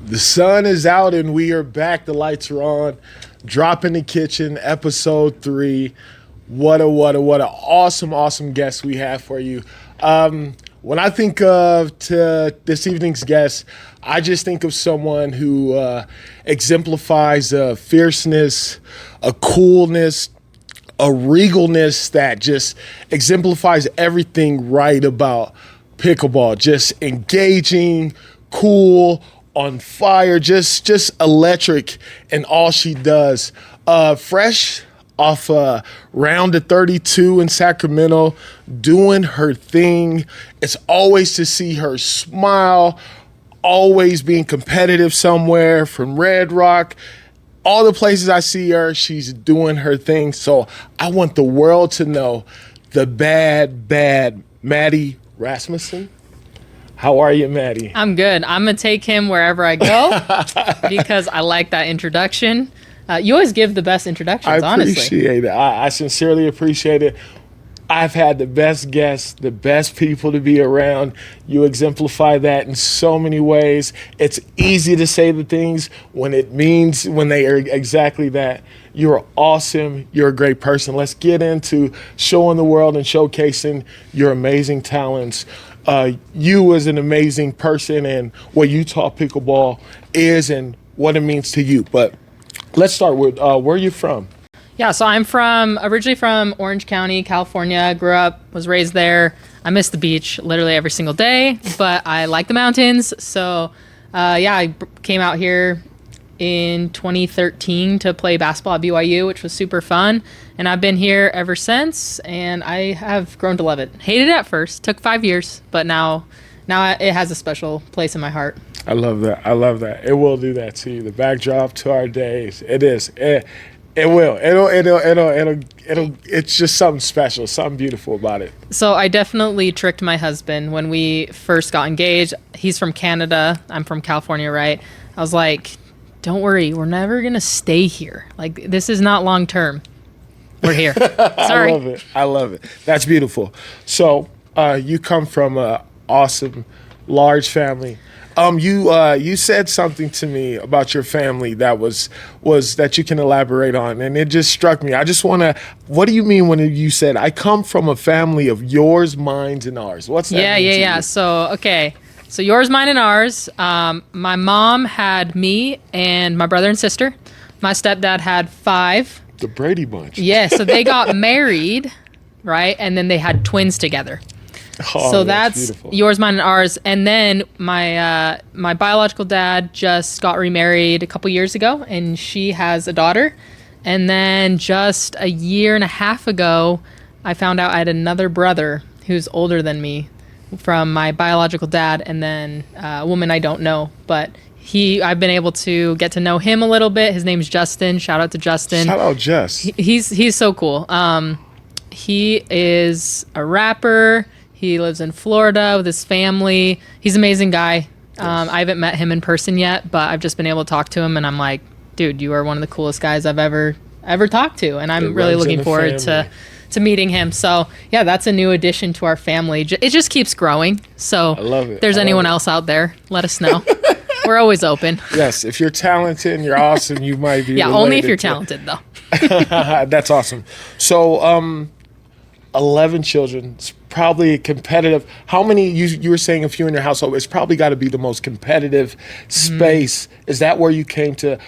The sun is out and we are back. The lights are on. Drop in the Kitchen, episode 3. What a awesome guest we have for you. When I think of this evening's guest, I just think of someone who exemplifies a fierceness, a coolness, a regalness that just exemplifies everything right about pickleball. Just engaging, cool, on fire, just electric in all she does. Fresh off a round of 32 in Sacramento, doing her thing. It's always to see her smile, always being competitive somewhere from Red Rock. All the places I see her, she's doing her thing. So I want the world to know the bad Maddy Rasmusen. How are you, Maddy? I'm good. I'm going to take him wherever I go because I like that introduction. You always give the best introductions, honestly. I appreciate it. I sincerely appreciate it. I've had the best guests, the best people to be around. You exemplify that in so many ways. It's easy to say the things when they are exactly that. You're awesome. You're a great person. Let's get into showing the world and showcasing your amazing talents. You as an amazing person and what you taught pickleball is and what it means to you. But let's start with where are you from? Yeah, so I'm originally from Orange County, California. Grew up, was raised there. I miss the beach literally every single day, but I like the mountains. So I came out here in 2013 to play basketball at BYU, which was super fun. And I've been here ever since, and I have grown to love it. Hated it at first, took 5 years, but now it has a special place in my heart. I love that. It will do that to you. The backdrop to our days. It is. It will. It'll. It's just something special, something beautiful about it. So I definitely tricked my husband when we first got engaged. He's from Canada. I'm from California, right? I was like, don't worry, we're never going to stay here. Like, this is not long term. We're here. Sorry. I love it. That's beautiful. So you come from an awesome, large family. You said something to me about your family that was that you can elaborate on, and it just struck me. I just want to. What do you mean when you said I come from a family of yours, mine, and ours? What's that? Yeah. So yours, mine, and ours. My mom had me and my brother and sister. My stepdad had 5. The Brady Bunch. Yeah. So they got married, right, and then they had twins together. Oh, so that's beautiful. Yours, mine, and ours. And then my biological dad just got remarried a couple years ago, and she has a daughter. And then just a year and a half ago, I found out I had another brother who's older than me from my biological dad, and then a woman I don't know. But I've been able to get to know him a little bit. His name's Justin. Shout out to Justin. Shout out Jess. He's so cool. He is a rapper. He lives in Florida with his family. He's an amazing guy. Yes. I haven't met him in person yet, but I've just been able to talk to him, and I'm like, dude, you are one of the coolest guys I've ever talked to, and I'm really looking forward to meeting him. So yeah, that's a new addition to our family. It just keeps growing. So I love it. If there's anyone else out there, let us know. We're always open. Yes, if you're talented and you're awesome, you might be. Yeah, only if you're talented, though. That's awesome. So 11 children. It's probably competitive. How many, you were saying a few in your household, it's probably got to be the most competitive space. Is that where you came to,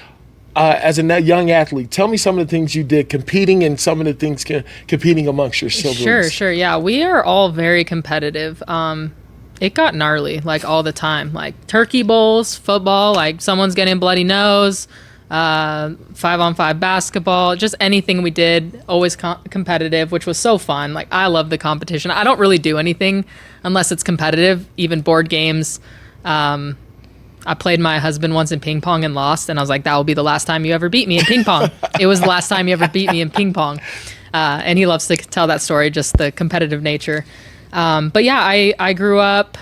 as a young athlete? Tell me some of the things you did competing and some of the things competing amongst your siblings. Sure. Yeah, we are all very competitive. It got gnarly, like all the time. Like turkey bowls, football, like someone's getting a bloody nose, 5-on-5 basketball, just anything we did, always competitive, which was so fun. Like, I love the competition. I don't really do anything unless it's competitive, even board games. I played my husband once in ping pong and lost, and I was like, that will be the last time you ever beat me in ping pong. It was the last time you ever beat me in ping pong. And he loves to tell that story, just the competitive nature. But yeah, I grew up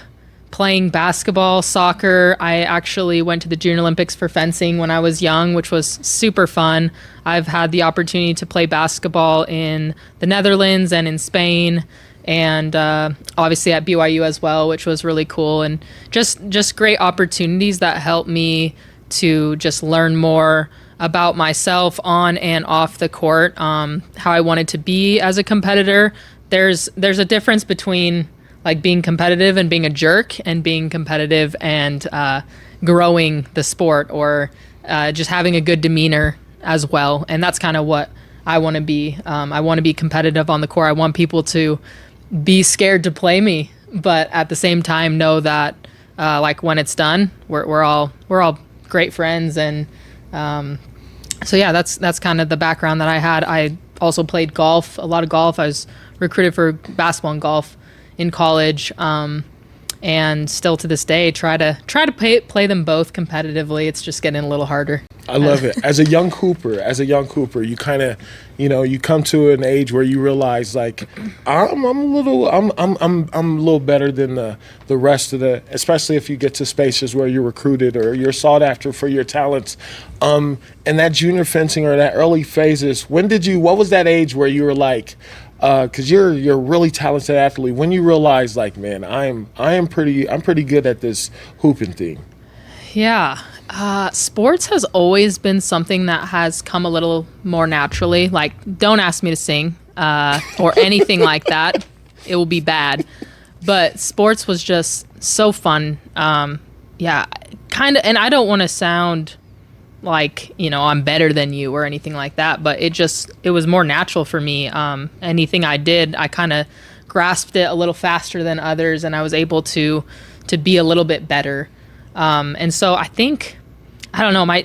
playing basketball, soccer. I actually went to the Junior Olympics for fencing when I was young, which was super fun. I've had the opportunity to play basketball in the Netherlands and in Spain and obviously at BYU as well, which was really cool, and just great opportunities that helped me to just learn more about myself on and off the court, how I wanted to be as a competitor. There's a difference between like being competitive and being a jerk, and being competitive and growing the sport, or just having a good demeanor as well. And that's kind of what I want to be. I want to be competitive on the court. I want people to be scared to play me, but at the same time know that like when it's done, we're all great friends. And so yeah, that's kind of the background that I had. I also played golf, a lot of golf. I was recruited for basketball and golf in college, and still to this day try to play them both competitively. It's just getting a little harder. I love it. As a young hooper, you kind of, you come to an age where you realize like I'm a little better than the rest of the, especially if you get to spaces where you're recruited or you're sought after for your talents. And that junior fencing or that early phases, what was that age where you were like, because you're a really talented athlete, when you realize like, man, I'm pretty good at this hooping thing? Yeah. Sports has always been something that has come a little more naturally. Like, don't ask me to sing or anything like that. It will be bad. But sports was just so fun. Yeah, kind of. And I don't want to sound like, I'm better than you or anything like that. But it was more natural for me. Anything I did, I kind of grasped it a little faster than others, and I was able to be a little bit better. And so I think, I don't know, my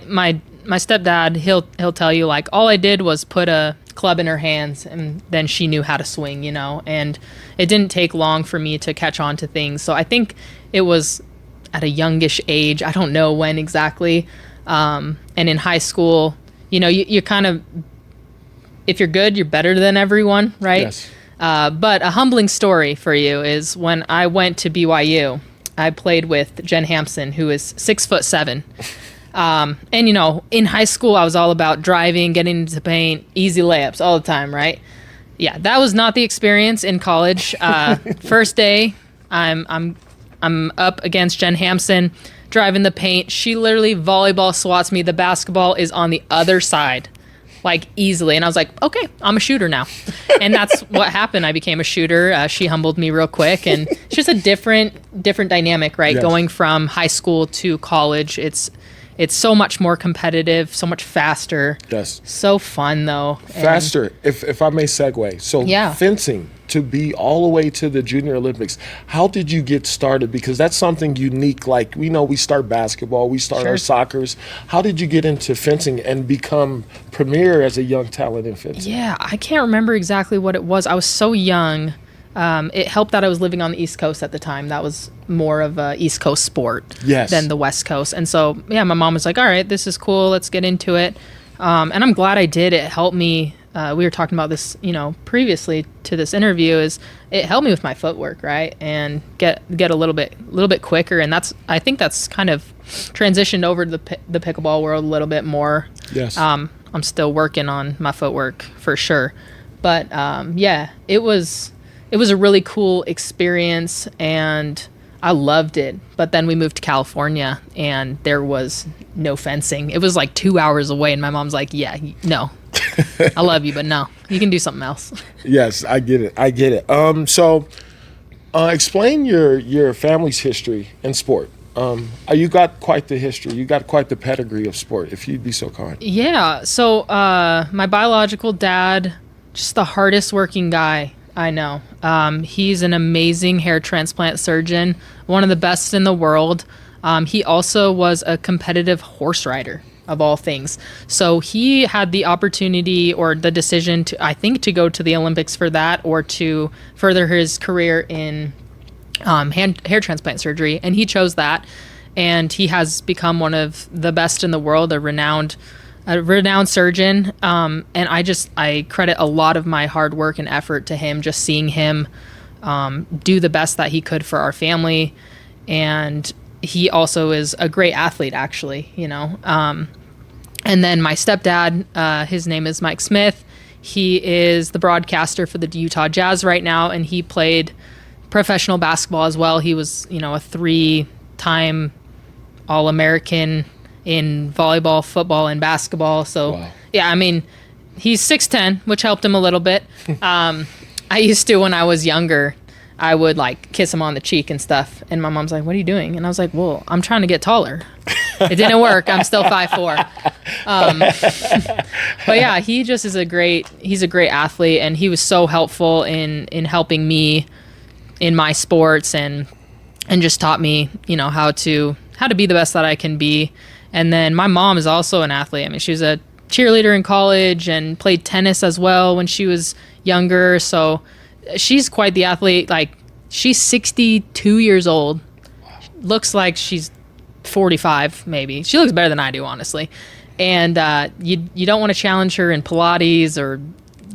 stepdad, he'll tell you like all I did was put a club in her hands and then she knew how to swing, and it didn't take long for me to catch on to things. So I think it was at a youngish age. I don't know when exactly. And in high school, you kind of, if you're good, you're better than everyone, right? Yes. But a humbling story for you is when I went to BYU, I played with Jen Hampson, who is 6'7". And in high school, I was all about driving, getting into the paint, easy layups all the time, right? Yeah, that was not the experience in college. First day, I'm up against Jen Hampson, driving the paint. She literally volleyball swats me. The basketball is on the other side, like easily. And I was like, okay, I'm a shooter now. And that's what happened. I became a shooter. She humbled me real quick. And it's just a different dynamic, right? Yes. Going from high school to college, it's so much more competitive, so much faster. Yes. So fun though. Faster, if I may segue. So Yeah. Fencing, to be all the way to the Junior Olympics, how did you get started? Because that's something unique. Like, we start basketball, we start our soccers. How did you get into fencing and become premier as a young talent in fencing? Yeah, I can't remember exactly what it was. I was so young. It helped that I was living on the East Coast at the time. That was more of a East Coast sport than the West Coast. And so, yeah, my mom was like, all right, this is cool. Let's get into it. And I'm glad I did. It helped me. We were talking about this, previously to this interview, is it helped me with my footwork, right? And get a little bit quicker. And I think that's kind of transitioned over to the pickleball world a little bit more. Yes. I'm still working on my footwork for sure. But, yeah, it was a really cool experience and I loved it. But then we moved to California and there was no fencing. It was like 2 hours away and my mom's like, yeah, no, I love you, but no, you can do something else. Yes, I get it. So explain your family's history in sport. You got quite the history. You got quite the pedigree of sport, if you'd be so kind. Yeah. So my biological dad, just the hardest working guy I know. He's an amazing hair transplant surgeon, one of the best in the world. He also was a competitive horse rider, of all things. So he had the opportunity or the decision to go to the Olympics for that or to further his career in hair transplant surgery. And he chose that. And he has become one of the best in the world, a renowned surgeon. And I credit a lot of my hard work and effort to him, just seeing him do the best that he could for our family. And he also is a great athlete, actually, And then my stepdad, his name is Mike Smith. He is the broadcaster for the Utah Jazz right now, and he played professional basketball as well. He was, a 3-time All-American in volleyball, football, and basketball. So, wow. Yeah, I mean, he's 6'10", which helped him a little bit. I used to, when I was younger, I would kiss him on the cheek and stuff. And my mom's like, "What are you doing?" And I was like, "Well, I'm trying to get taller." It didn't work. I'm still 5'4". But yeah, he just is he's a great athlete, and he was so helpful in helping me in my sports and just taught me, how to be the best that I can be. And then my mom is also an athlete. I mean, she was a cheerleader in college and played tennis as well when she was younger. So she's quite the athlete. She's 62 years old. Wow. Looks like she's 45 maybe. She looks better than I do, honestly. And you don't want to challenge her in Pilates or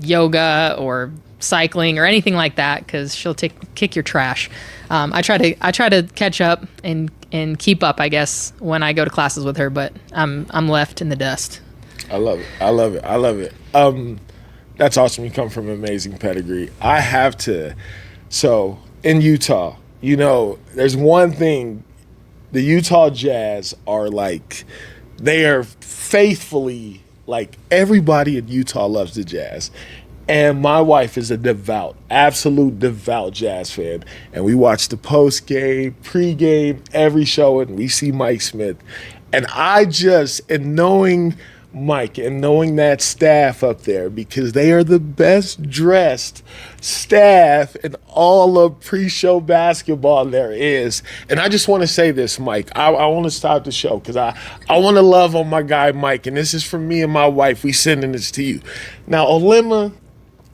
yoga or cycling or anything like that, because she'll kick your trash. I try to catch up and keep up, I guess, when I go to classes with her, but I'm left in the dust. I love it. That's awesome. You come from an amazing pedigree. I have to. So in Utah, there's one thing. The Utah Jazz are they are faithfully, everybody in Utah loves the Jazz. And my wife is a absolute devout Jazz fan. And we watch the post-game, pre-game, every show, and we see Mike Smith. And and knowing Mike and knowing that staff up there, because they are the best dressed staff in all of pre-show basketball there is. And I just want to say this, Mike. I want to stop the show because I want to love on my guy Mike, and this is from me and my wife. We sending this to you. Now, Olima,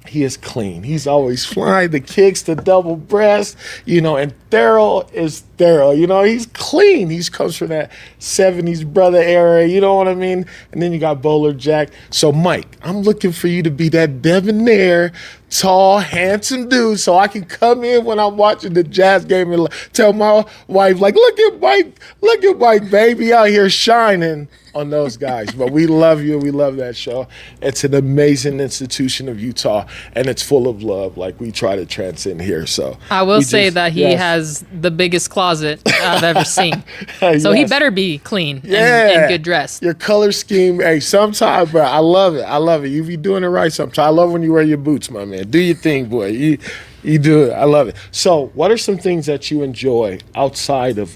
he is clean. He's always flying the kicks, the double breast, and Daryl is Daryl. He's clean. He comes from that 70s brother era, you know what I mean? And then you got Bowler Jack. So, Mike, I'm looking for you to be that debonair, tall, handsome dude so I can come in when I'm watching the Jazz game and tell my wife, look at Mike, baby, out here shining on those guys. But we love you. We love that show. It's an amazing institution of Utah, and it's full of love we try to transcend here. So I will say that he has the biggest closet I've ever seen. So he better be clean and good dressed. Your color scheme, hey, sometimes, bro, I love it. You be doing it right sometimes. I love when you wear your boots, my man. Do your thing, boy. You do it. I love it. So what are some things that you enjoy outside of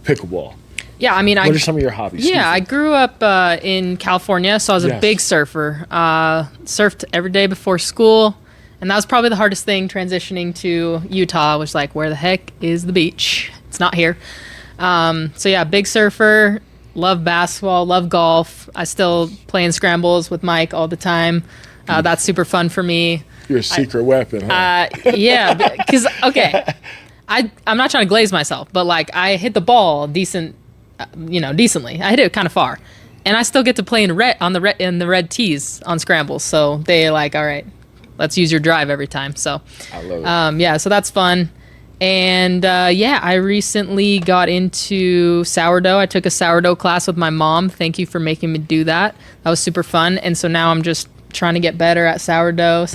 pickleball? Yeah, I mean, what are some of your hobbies? Yeah, I grew up in California, so I was a big surfer. Surfed every day before school, and that was probably the hardest thing transitioning to Utah. Was where the heck is the beach? It's not here. So yeah, big surfer. Love basketball. Love golf. I still play in scrambles with Mike all the time. That's super fun for me. Your secret weapon, huh? Yeah, because I'm not trying to glaze myself, but I hit the ball decently. I hit it kind of far, and I still get to play in the red tees on scrambles. So they all right, let's use your drive every time. So I love it. Yeah, so that's fun. And I recently got into sourdough. I took a sourdough class with my mom. Thank you for making me do that. That was super fun. And so now I'm just trying to get better at sourdough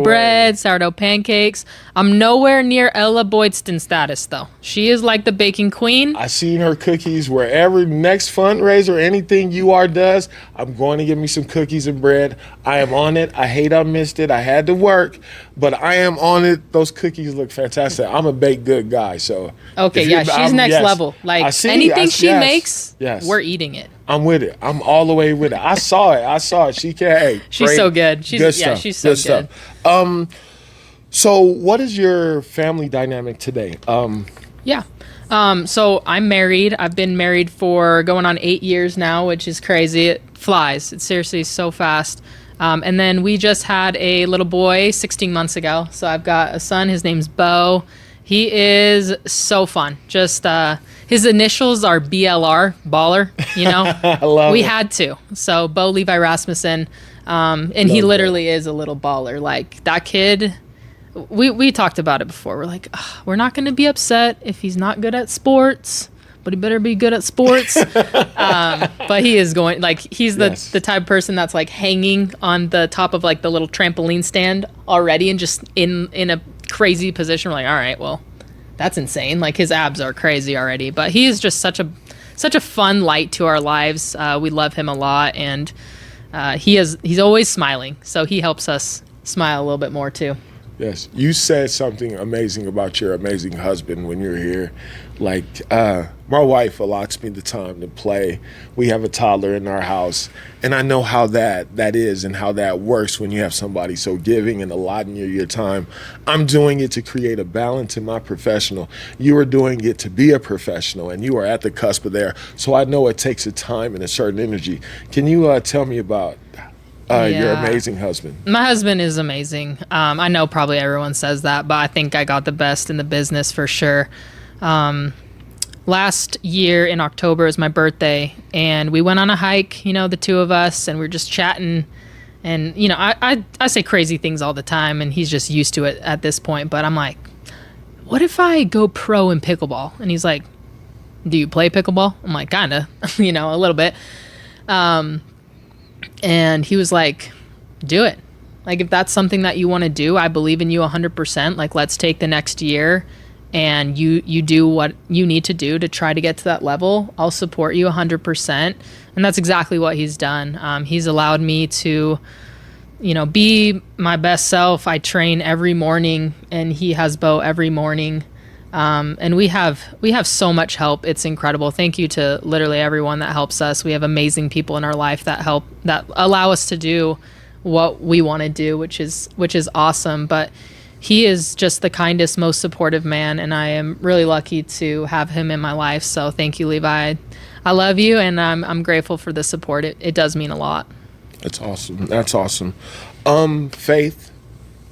bread, sourdough pancakes. I'm nowhere near Ella Boydston status, though. She is the baking queen. I seen her cookies wherever next fundraiser, anything UR does, I'm going to get me some cookies and bread. I am on it. I hate I missed it. I had to work, but I am on it. Those cookies look fantastic. I'm a baked good guy, so. Okay, yeah, she's next level. Anything she makes, we're eating it. I'm with it. I'm all the way with it. I saw it. She can. Hey, she's so good. She's so good. So what is your family dynamic today? So I'm married. I've been married for going on 8 years now, which is crazy. It flies. It's seriously so fast. And then we just had a little boy 16 months ago. So I've got a son. His name's Bo. He is so fun. Just his initials are BLR, baller, I love we it. had to. So Bo Levi Rasmussen, and he literally is a little baller. That kid, we talked about it before. We're we're not going to be upset if he's not good at sports, but he better be good at sports. But he is going, like, he's the type of person that's like hanging on the top of like the little trampoline stand already and just in a crazy position. We're like, all right, well, that's insane. Like, his abs are crazy already, but he is just such a fun light to our lives. We love him a lot, and he's always smiling, so he helps us smile a little bit more too. Yes, you said something amazing about your amazing husband when you're here. Like, my wife allots me the time to play. We have a toddler in our house, and I know how that is and how that works when you have somebody so giving and allotting you your time. I'm doing it to create a balance in my professional. You are doing it to be a professional, and you are at the cusp of there. So I know it takes a time and a certain energy. Can you tell me about your amazing husband? My husband is amazing. I know probably everyone says that, but I think I got the best in the business for sure. Last year in October was my birthday, and we went on a hike, the two of us, and we were just chatting. And, I say crazy things all the time, and he's just used to it at this point. But I'm like, what if I go pro in pickleball? And he's like, do you play pickleball? I'm like, kind of, a little bit. And he was like, do it. Like, if that's something that you want to do, I believe in you 100%. Like, let's take the next year and you do what you need to do to try to get to that level. I'll support you 100%. And that's exactly what he's done. He's allowed me to, be my best self. I train every morning, and he has Bo every morning. And we have so much help. It's incredible. Thank you to literally everyone that helps us. We have amazing people in our life that allow us to do what we want to do, which is awesome. But he is just the kindest, most supportive man, and I am really lucky to have him in my life. So thank you, Levi. I love you, and I'm grateful for the support. It does mean a lot. That's awesome. Faith.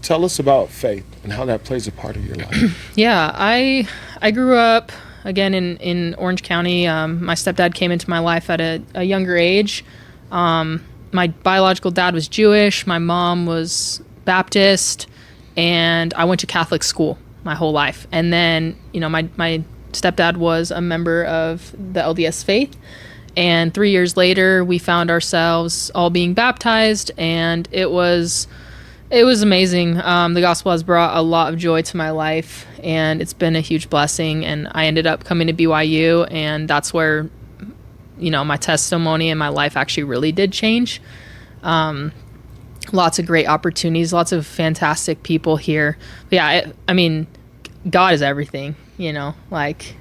Tell us about faith and how that plays a part of your life. Yeah, I grew up, again, in Orange County. My stepdad came into my life at a younger age. My biological dad was Jewish. My mom was Baptist. And I went to Catholic school my whole life. And then, my stepdad was a member of the LDS faith. And 3 years later, we found ourselves all being baptized, and it was amazing. The gospel has brought a lot of joy to my life, and it's been a huge blessing. And I ended up coming to BYU, and that's where, my testimony and my life actually really did change. Lots of great opportunities, lots of fantastic people here. But yeah, I mean, God is everything, like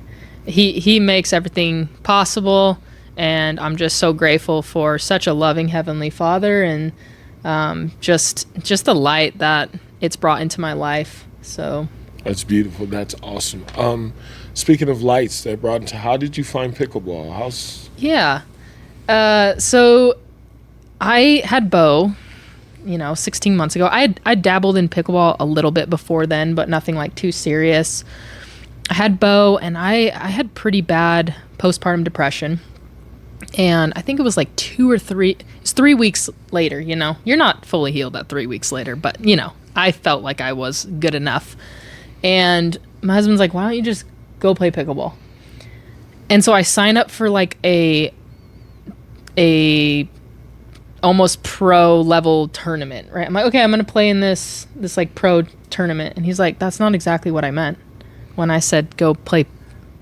he makes everything possible. And I'm just so grateful for such a loving Heavenly Father, and just the light that it's brought into my life. So that's beautiful. That's awesome. Speaking of lights that brought into, how did you find pickleball? So I had Bo, 16 months ago. I dabbled in pickleball a little bit before then, but nothing like too serious. I had Bo, and I had pretty bad postpartum depression. And I think it was like 3 weeks later, you're not fully healed at 3 weeks later, but I felt like I was good enough. And my husband's like, why don't you just go play pickleball? And so I signed up for like a almost pro level tournament, right? I'm like, okay, I'm going to play in this like pro tournament. And he's like, that's not exactly what I meant when I said go play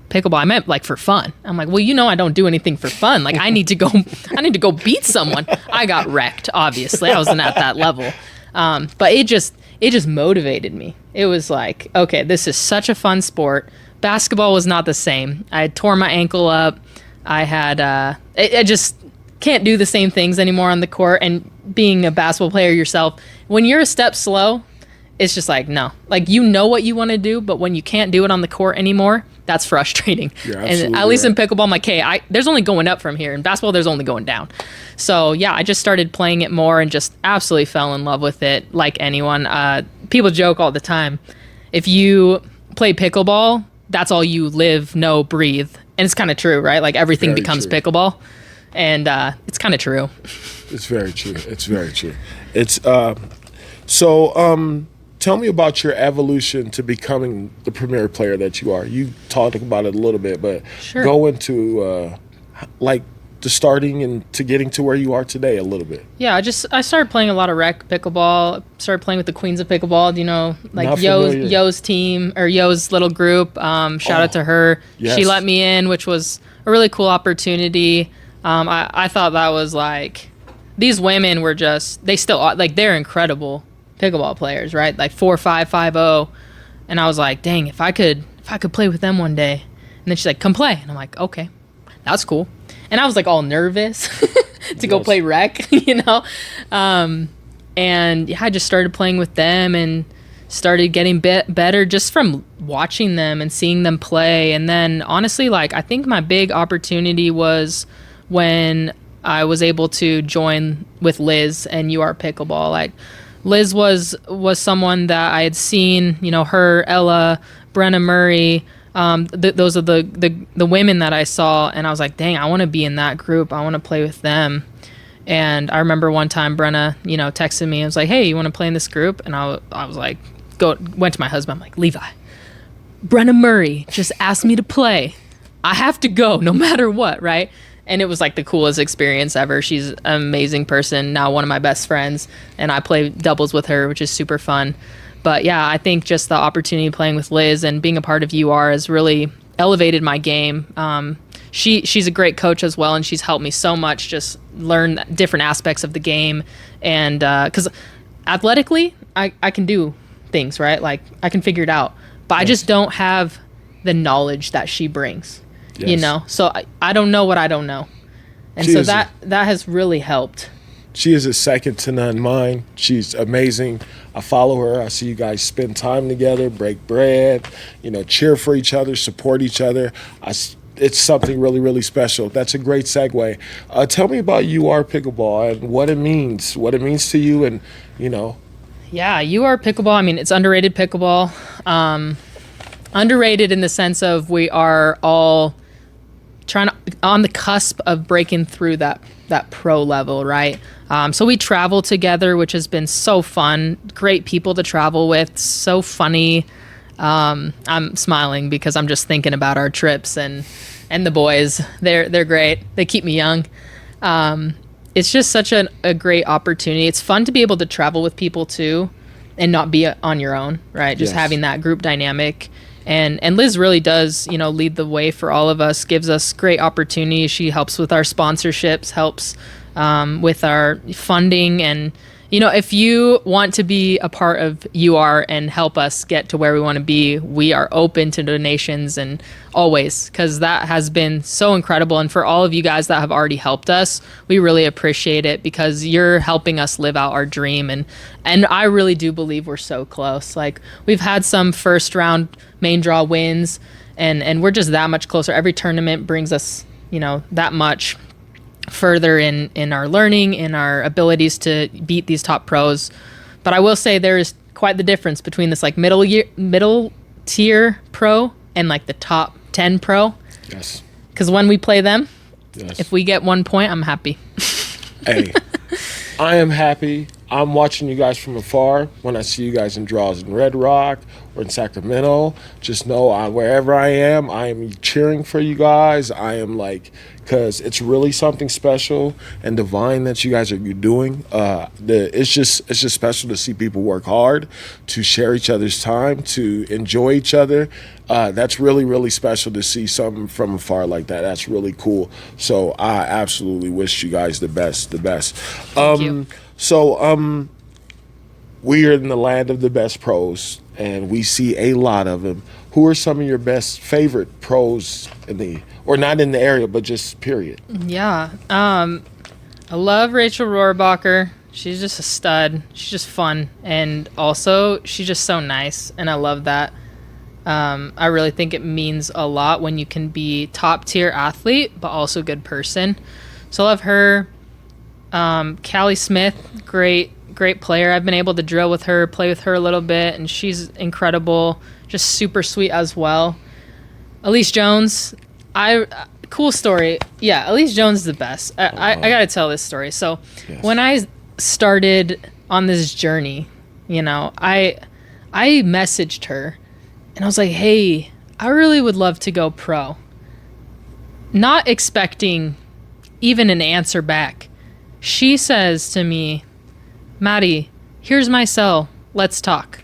pickleball. I meant like for fun. I'm like, well, I don't do anything for fun. Like I need to go beat someone. I got wrecked. Obviously I wasn't at that level. But it just motivated me. It was like, okay, this is such a fun sport. Basketball was not the same. I had tore my ankle up. I had, I just can't do the same things anymore on the court. And being a basketball player yourself, when you're a step slow, it's just like, no, like, what you want to do, but when you can't do it on the court anymore, that's frustrating. And at least in pickleball, I'm like, hey, there's only going up from here. In basketball, there's only going down. So yeah, I just started playing it more and just absolutely fell in love with it. Like anyone, people joke all the time, if you play pickleball, that's all you live, know, breathe. And it's kind of true, right? Like everything very becomes true. Pickleball. And it's kind of true. It's very true. It's very true. tell me about your evolution to becoming the premier player that you are. You talked about it a little bit, but Sure. go into like the starting and to getting to where you are today a little bit. Yeah, I started playing a lot of rec pickleball. Started playing with the Queens of Pickleball. You know, like Not familiar. Yo's team or Yo's little group. Shout out to her. Yes. She let me in, which was a really cool opportunity. I thought that was like, these women were just, they still are, like, they're incredible pickleball players, right? Like 4-5, 5-0. And I was like, dang, if I could play with them one day. And then she's like, come play. And I'm like, okay, that's cool. And I was like all nervous to go play rec, you know? And yeah, I just started playing with them and started getting better just from watching them and seeing them play. And then honestly, like, I think my big opportunity was when I was able to join with Liz and UR Pickleball. Like, Liz was someone that I had seen, you know, her, Ella, Brenna Murray. Those are the women that I saw, and I was like, dang, I want to be in that group. I want to play with them. And I remember one time Brenna, you know, texted me and was like, hey, you want to play in this group? And I was like, went to my husband. I'm like, Levi, Brenna Murray just asked me to play. I have to go no matter what, right? And it was like the coolest experience ever. She's an amazing person, now one of my best friends, and I play doubles with her, which is super fun. But yeah, I think just the opportunity playing with Liz and being a part of UR has really elevated my game. She's a great coach as well, and she's helped me so much just learn different aspects of the game. And because athletically, I can do things, right? Like, I can figure it out. But I just don't have the knowledge that she brings, you know? So I don't know what I don't know. And so that has really helped. She is a second to none mine. She's amazing. I follow her. I see you guys spend time together, break bread, you know, cheer for each other, support each other. It's something really, really special. That's a great segue. Tell me about UR Pickleball and what it means to you, and, you know. Yeah, UR Pickleball, I mean, it's underrated pickleball. Underrated in the sense of we are all on the cusp of breaking through that pro level, right? So we travel together, which has been so fun. Great people to travel with, so funny. I'm smiling because I'm just thinking about our trips and the boys. They're great. They keep me young. It's just such a great opportunity. It's fun to be able to travel with people too and not be on your own, right? Just having that group dynamic. And Liz really does, you know, lead the way for all of us, gives us great opportunities. She helps with our sponsorships, helps with our funding. And, you know, if you want to be a part of UR and help us get to where we want to be, we are open to donations and always, because that has been so incredible. And for all of you guys that have already helped us, we really appreciate it because you're helping us live out our dream. And I really do believe we're so close. Like, we've had some first round main draw wins, and we're just that much closer. Every tournament brings us, you know, that much further in our learning, in our abilities to beat these top pros. But I will say there is quite the difference between this like middle tier pro and like the top 10 pro. Yes. Because when we play them, if we get 1 point, I'm happy. Hey, I am happy. I'm watching you guys from afar. When I see you guys in draws in Red Rock or in Sacramento, just know wherever I am cheering for you guys. I am like, because it's really something special and divine that you guys are doing. It's just special to see people work hard, to share each other's time, to enjoy each other. That's really, really special to see something from afar like that. That's really cool. So I absolutely wish you guys the best. Thank you. So we are in the land of the best pros, and we see a lot of them. Who are some of your best favorite pros or not in the area, but just period? Yeah. I love Rachel Rohrbacher. She's just a stud. She's just fun. And also, she's just so nice, and I love that. I really think it means a lot when you can be top-tier athlete, but also good person. So I love her. Callie Smith, great player. I've been able to drill with her, play with her a little bit, and she's incredible, just super sweet as well. Elise Jones, cool story. Yeah, Elise Jones is the best. I gotta tell this story. So when I started on this journey, you know, I I messaged her and I was like, hey, I really would love to go pro. Not expecting even an answer back. She says to me, Maddy, here's my cell. Let's talk.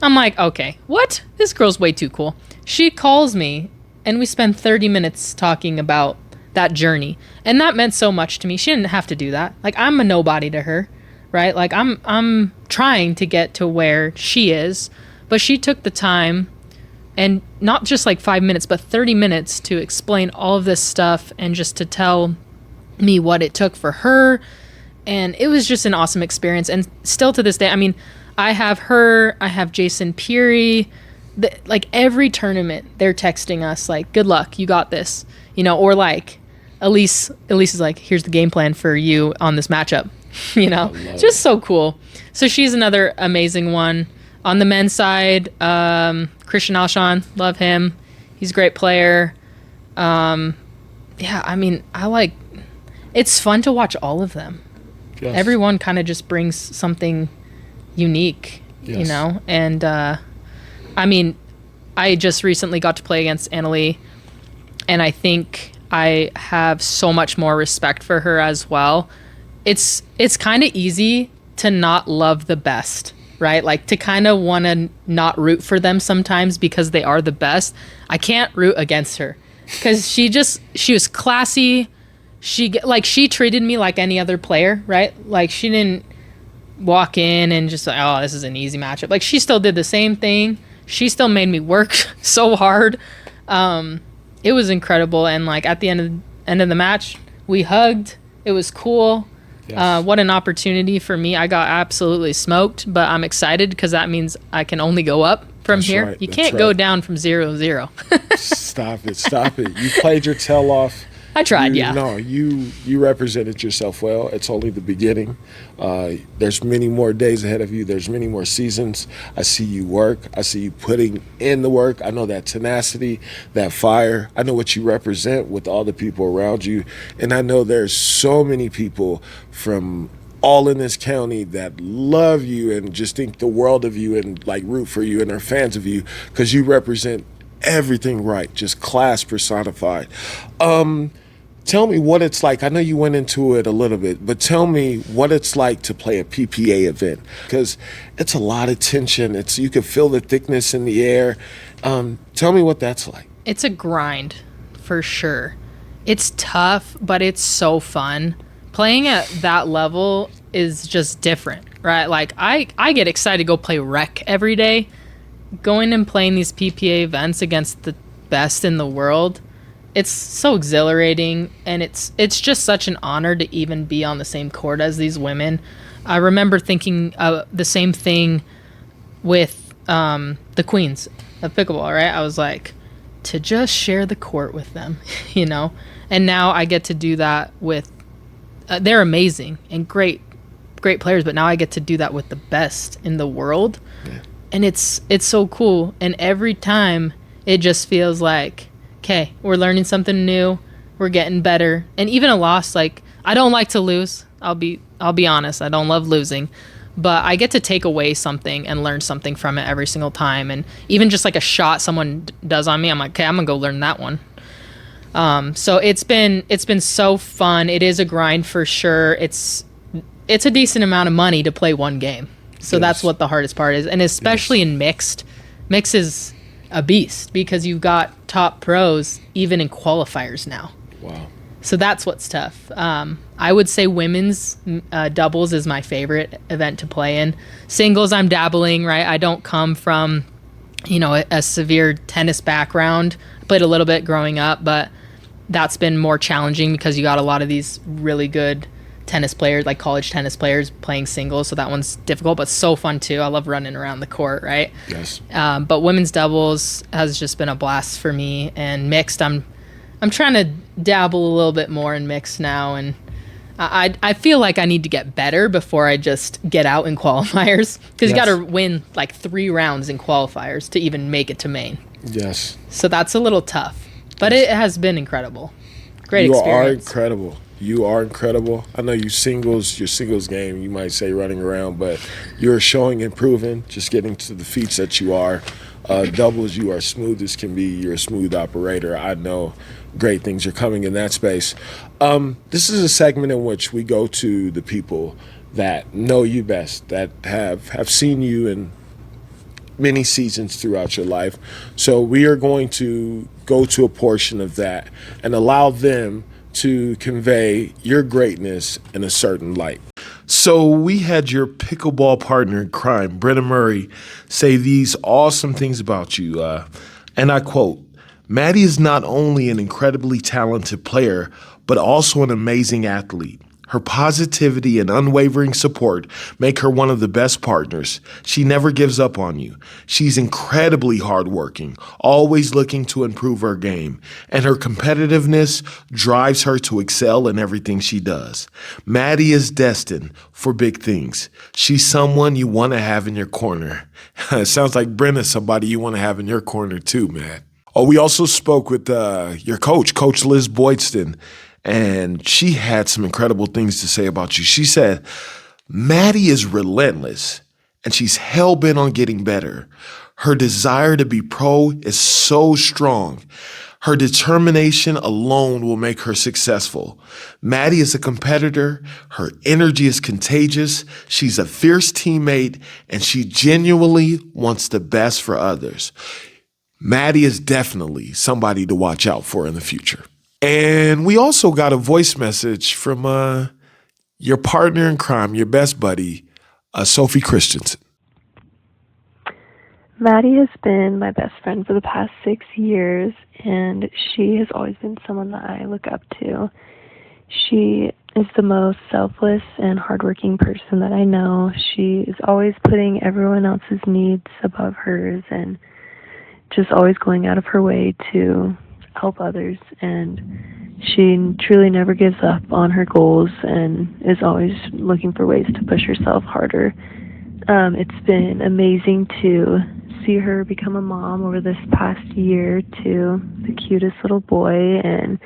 I'm like, okay, what? This girl's way too cool. She calls me and we spend 30 minutes talking about that journey. And that meant so much to me. She didn't have to do that. Like, I'm a nobody to her, right? Like, I'm trying to get to where she is, but she took the time, and not just like 5 minutes, but 30 minutes to explain all of this stuff and just to tell me what it took for her. And it was just an awesome experience. And still to this day, I mean, I have her, I have Jason Peary, like every tournament they're texting us like, good luck, you got this, you know, or like Elise is like, here's the game plan for you on this matchup, you know, just so cool. So she's another amazing one. On the men's side, Christian Alshon, love him. He's a great player. Yeah, I mean, it's fun to watch all of them. Yes. Everyone kind of just brings something unique, you know? And, I mean, I just recently got to play against Annalie, and I think I have so much more respect for her as well. It's kind of easy to not love the best, right? Like, to kind of want to not root for them sometimes because they are the best. I can't root against her because she was classy. She treated me like any other player, right? Like, she didn't walk in and just like, oh, this is an easy matchup. Like, she still did the same thing. She still made me work so hard. It was incredible. And like at the end of the match, we hugged. It was cool. Yes. What an opportunity for me. I got absolutely smoked, but I'm excited because that means I can only go up from here. Right. You can't go down from 0-0. Stop it. You played your tail off. I tried, No, you represented yourself well. It's only the beginning. There's many more days ahead of you. There's many more seasons. I see you work. I see you putting in the work. I know that tenacity, that fire. I know what you represent with all the people around you. And I know there's so many people from all in this county that love you and just think the world of you and like root for you and are fans of you because you represent everything right, just class personified. Tell me what it's like. I know you went into it a little bit, but tell me what it's like to play a PPA event because it's a lot of tension. You can feel the thickness in the air. Tell me what that's like. It's a grind for sure. It's tough, but it's so fun. Playing at that level is just different, right? Like I get excited to go play rec every day. Going and playing these PPA events against the best in the world, it's so exhilarating, and it's just such an honor to even be on the same court as these women. I remember thinking the same thing with the queens of pickleball, right? I was like, to just share the court with them, you know? And now I get to do that with, they're amazing and great players, but now I get to do that with the best in the world. Yeah. And it's so cool. And every time it just feels like, okay, we're learning something new. We're getting better. And even a loss, like, I don't like to lose. I'll be honest. I don't love losing. But I get to take away something and learn something from it every single time. And even just like a shot someone does on me, I'm like, okay, I'm going to go learn that one. So it's been so fun. It is a grind for sure. It's a decent amount of money to play one game. So yes. That's what the hardest part is. And especially in mixed. Mixed is a beast because you've got top pros even in qualifiers now. Wow. So that's what's tough. I would say women's doubles is my favorite event to play in. Singles, I'm dabbling, right? I don't come from, a severe tennis background. I played a little bit growing up, but that's been more challenging because you got a lot of these really good tennis players, like college tennis players playing singles, so that one's difficult but so fun too. I love running around the court, right? Yes. But women's doubles has just been a blast for me, and mixed, I'm trying to dabble a little bit more in mixed now, and I feel like I need to get better before I just get out in qualifiers because you got to win like 3 rounds in qualifiers to even make it to main. Yes. So that's a little tough, but it has been incredible. Great experience. You are incredible. You are incredible. I know your singles game, you might say running around, but you're showing improving, just getting to the feats that you are. Doubles, you are smooth as can be. You're a smooth operator. I know great things are coming in that space. This is a segment in which we go to the people that know you best, that have seen you in many seasons throughout your life. So we are going to go to a portion of that and allow them to convey your greatness in a certain light. So we had your pickleball partner in crime, Brenna Murray, say these awesome things about you. And I quote, Maddy is not only an incredibly talented player, but also an amazing athlete. Her positivity and unwavering support make her one of the best partners. She never gives up on you. She's incredibly hardworking, always looking to improve her game, and her competitiveness drives her to excel in everything she does. Maddy is destined for big things. She's someone you want to have in your corner. It sounds like Brenna's somebody you want to have in your corner too, man. Oh, we also spoke with your coach, Coach Liz Boydston, and she had some incredible things to say about you. She said, Maddy is relentless, and she's hell-bent on getting better. Her desire to be pro is so strong. Her determination alone will make her successful. Maddy is a competitor. Her energy is contagious. She's a fierce teammate, and she genuinely wants the best for others. Maddy is definitely somebody to watch out for in the future. And we also got a voice message from your partner in crime, your best buddy, Sophie Christensen. Maddy has been my best friend for the past 6 years, and she has always been someone that I look up to. She is the most selfless and hardworking person that I know. She is always putting everyone else's needs above hers and just always going out of her way to help others, and she truly never gives up on her goals and is always looking for ways to push herself harder. It's been amazing to see her become a mom over this past year to the cutest little boy, and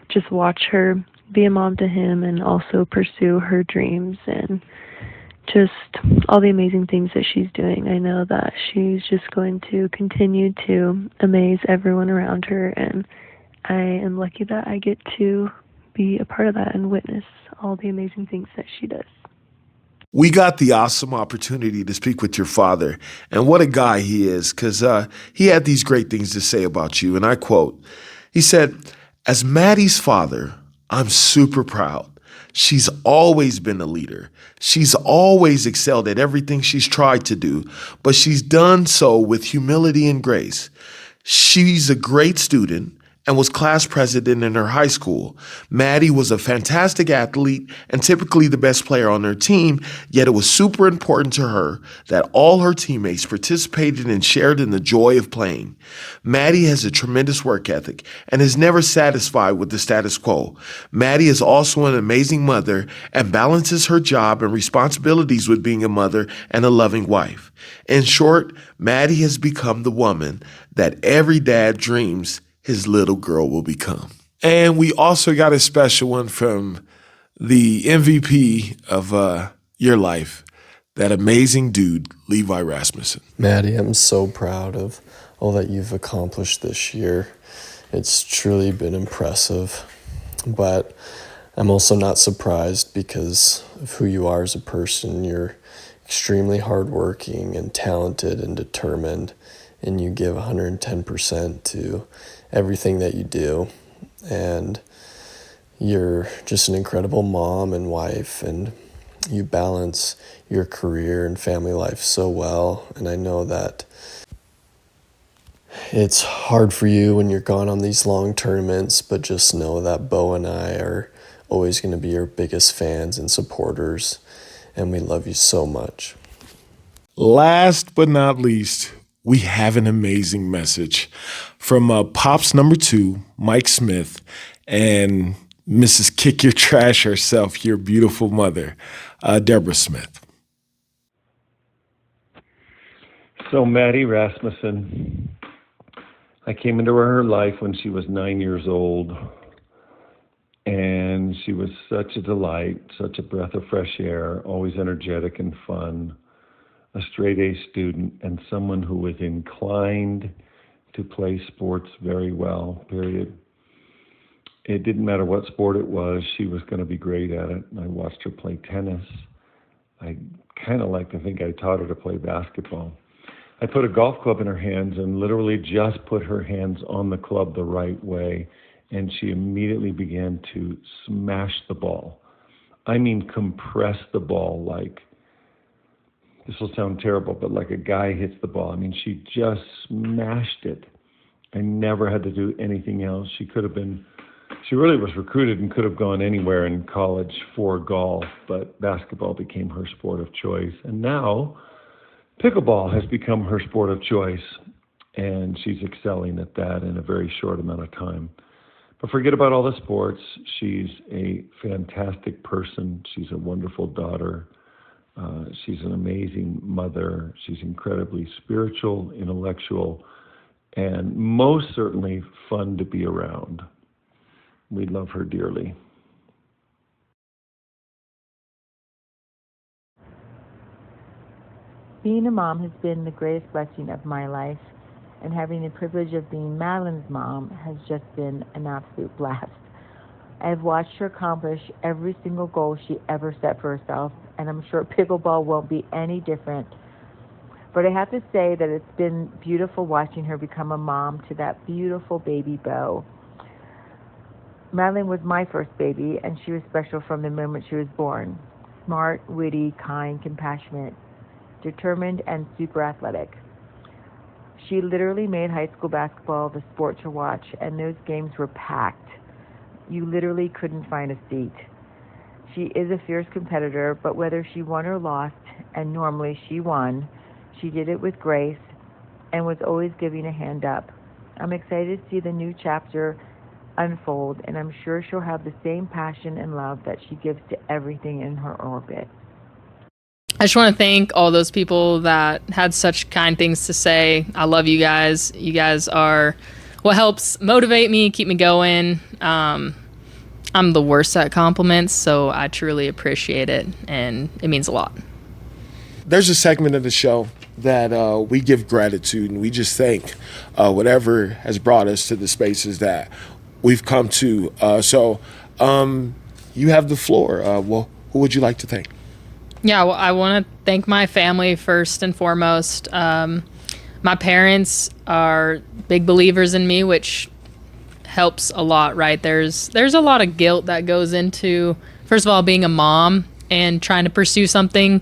just watch her be a mom to him and also pursue her dreams and just all the amazing things that she's doing. I know that she's just going to continue to amaze everyone around her, and I am lucky that I get to be a part of that and witness all the amazing things that she does. We got the awesome opportunity to speak with your father, and what a guy he is, because he had these great things to say about you, and I quote, he said, as Maddy's father, I'm super proud. She's always been a leader. She's always excelled at everything she's tried to do, but she's done so with humility and grace. She's a great student and was class president in her high school. Maddy was a fantastic athlete and typically the best player on her team, yet it was super important to her that all her teammates participated and shared in the joy of playing. Maddy has a tremendous work ethic and is never satisfied with the status quo. Maddy is also an amazing mother and balances her job and responsibilities with being a mother and a loving wife. In short, Maddy has become the woman that every dad dreams his little girl will become. And we also got a special one from the MVP of your life, that amazing dude, Levi Rasmussen. Maddy, I'm so proud of all that you've accomplished this year. It's truly been impressive, but I'm also not surprised because of who you are as a person. You're extremely hardworking and talented and determined, and you give 110% to everything that you do, and you're just an incredible mom and wife, and you balance your career and family life so well. And I know that it's hard for you when you're gone on these long tournaments, but just know that Bo and I are always going to be your biggest fans and supporters, and we love you so much. Last but not least, we have an amazing message from Pops number 2, Mike Smith, and Mrs. Kick Your Trash herself, your beautiful mother, Deborah Smith. So Maddy Rasmusen, I came into her life when she was 9 years old. And she was such a delight, such a breath of fresh air, always energetic and fun, a straight A student, and someone who was inclined to play sports very well, period. It didn't matter what sport it was, she was going to be great at it. I watched her play tennis. I kind of like to think I taught her to play basketball. I put a golf club in her hands and literally just put her hands on the club the right way, and she immediately began to smash the ball. I mean, compress the ball like, this will sound terrible, but like a guy hits the ball. I mean, she just smashed it. I never had to do anything else. She really was recruited and could have gone anywhere in college for golf, but basketball became her sport of choice. And now pickleball has become her sport of choice, and she's excelling at that in a very short amount of time. But forget about all the sports. She's a fantastic person. She's a wonderful daughter. She's an amazing mother. She's incredibly spiritual, intellectual, and most certainly fun to be around. We love her dearly. Being a mom has been the greatest blessing of my life, and having the privilege of being Madeline's mom has just been an absolute blast. I've watched her accomplish every single goal she ever set for herself, and I'm sure pickleball won't be any different. But I have to say that it's been beautiful watching her become a mom to that beautiful baby Beau. Madeline was my first baby, and she was special from the moment she was born. Smart, witty, kind, compassionate, determined, and super athletic. She literally made high school basketball the sport to watch, and those games were packed. You literally couldn't find a seat. She is a fierce competitor, but whether she won or lost, and normally she won, she did it with grace and was always giving a hand up. I'm excited to see the new chapter unfold, and I'm sure she'll have the same passion and love that she gives to everything in her orbit. I just want to thank all those people that had such kind things to say. I love you guys. You guys are what helps motivate me, keep me going. I'm the worst at compliments, so I truly appreciate it, and it means a lot. There's a segment of the show that we give gratitude, and we just thank whatever has brought us to the spaces that we've come to. So you have the floor. Well, who would you like to thank? Yeah, well, I want to thank my family first and foremost. My parents are big believers in me, which helps a lot, right? There's a lot of guilt that goes into, first of all, being a mom and trying to pursue something,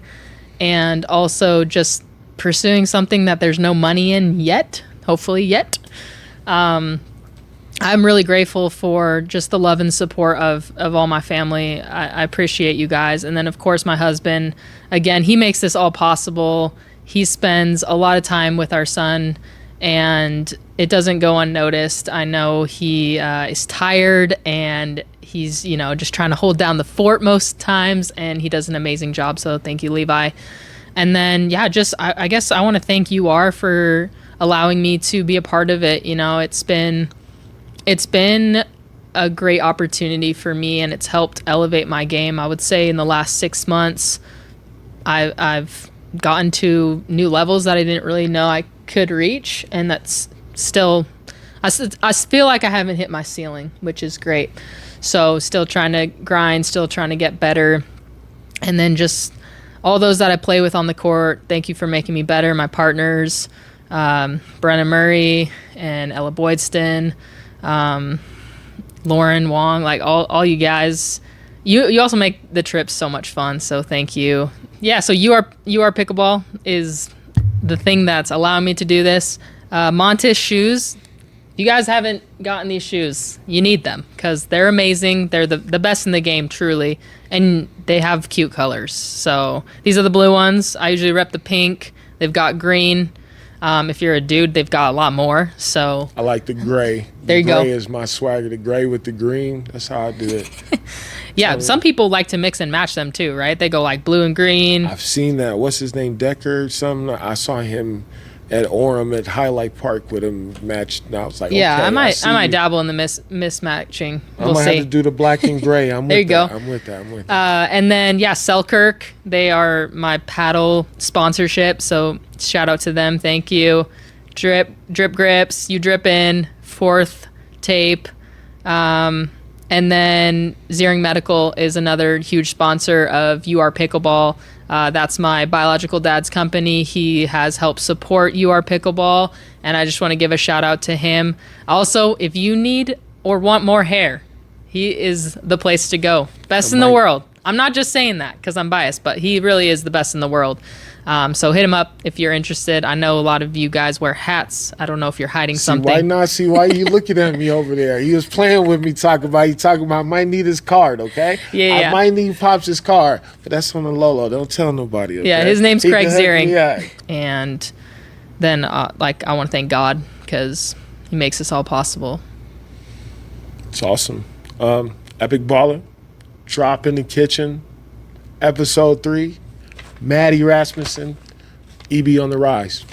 and also just pursuing something that there's no money in yet, hopefully yet. I'm really grateful for just the love and support of all my family. I appreciate you guys. And then, of course, my husband, again, he makes this all possible. He spends a lot of time with our son, and it doesn't go unnoticed. I know he is tired, and he's, just trying to hold down the fort most times, and he does an amazing job. So thank you, Levi. And then, yeah, I guess I want to thank you, R, for allowing me to be a part of it. It's been a great opportunity for me, and it's helped elevate my game. I would say in the last 6 months, I've gotten to new levels that I didn't really know I could reach, and that's still, I feel like I haven't hit my ceiling, which is great. So still trying to grind, still trying to get better. And then just all those that I play with on the court, thank you for making me better. My partners, Brenna Murray and Ella Boydston, Lauren Wong, like all you guys. You also make the trips so much fun, so thank you. Yeah, so you are Pickleball is the thing that's allowing me to do this. Montis shoes. You guys haven't gotten these shoes. You need them because they're amazing. They're the best in the game, truly, and they have cute colors. So these are the blue ones. I usually rep the pink. They've got green. If you're a dude, they've got a lot more. So I like the gray. There you go. The gray is my swagger. The gray with the green. That's how I do it. Yeah, some people like to mix and match them too, right? They go like blue and green. I've seen that. What's his name? Decker? I saw him at Orem at Highlight Park with him matched. And I was like, Yeah, okay, I might you. dabble in the mismatching. I We'll might see. have to do the black and gray. I'm There with you that. go. I'm with that. And then Selkirk, they are my paddle sponsorship. So shout out to them. Thank you. Drip grips, you drip in, fourth tape. And then Ziering Medical is another huge sponsor of Pickleball. That's my biological dad's company. He has helped support Pickleball, and I just want to give a shout out to him. Also, if you need or want more hair, he is the place to go. Best in the world. I'm not just saying that because I'm biased, but he really is the best in the world. So hit him up if you're interested. I know a lot of you guys wear hats. I don't know if you're hiding something. Why not? See, why you looking at me over there? He was playing with me, talking about I might need his card, okay? Yeah. I might need Pops' card, but that's on the Lolo. Don't tell nobody, okay? Yeah, his name's Craig can help Ziering. me out. And then, I want to thank God because he makes this all possible. It's awesome. EpicBalla, Drop in the Kitchen, episode 3. Maddy Rasmusen, EB on the rise.